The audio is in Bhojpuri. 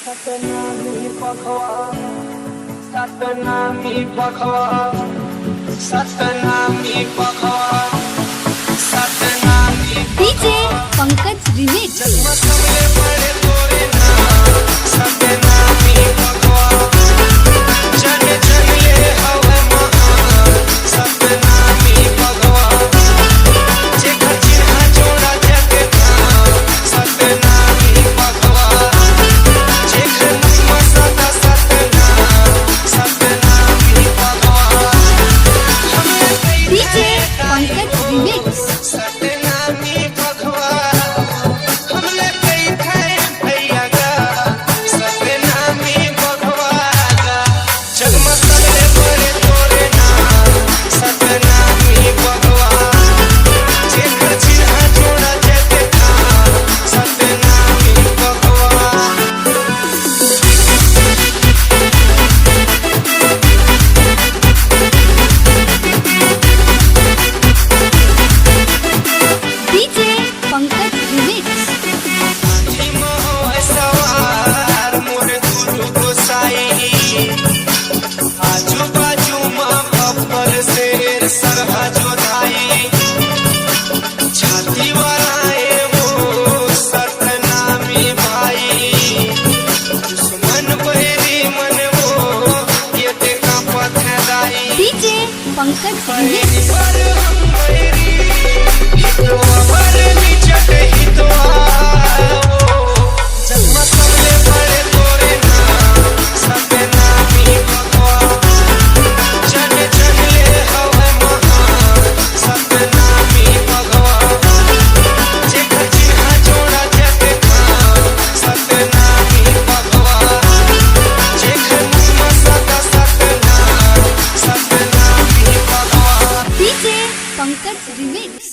सतनामी पखवा सतनामी पखवा सतनामी पखवा सतनामी डीजे पंकज रिमिक्स जन्मले बड़े तोरे नाम सतनामी पखवा जन जन ले हवे महान सतनामी पखवा जेकर चिन्ह जोड़ा जग धाम सतनामी पखवा जेकर नाम सदा सतनाम सतनामी पखवा हमें डीजे पंकज रिमिक्स सतनामी पखवा हमले कई थे भैया गा सतनामी पखवा गा जगमग सबले बड़े तोरे नाम सतनामी पखवा जेकर चिन्ह जोड़ा जग धाम सतनामी पखवा डीजे पंकज रिमिक्स धीमो सवार मोर गुरु गोसाई आजू बाजू माँ बब्बर शेर सरहा जोधाई छाती वाला वो सतनामी भाई दुश्मन बहरी मन वो ये देखा पथराई डीजे पंकज बहरी रिमिक्स पर हम बहरी हितवा पर निचट हितवा जन्म सबले बड़े तोरे नाम सतनामी पखवा जन जन ले हवे महान सतनामी पखवा जेकर चिन्ह जोड़ा जग धाम सतनामी पखवा जेकर नाम सदा सतनाम सतनामी पखवा डीजे पंकज रिमिक्स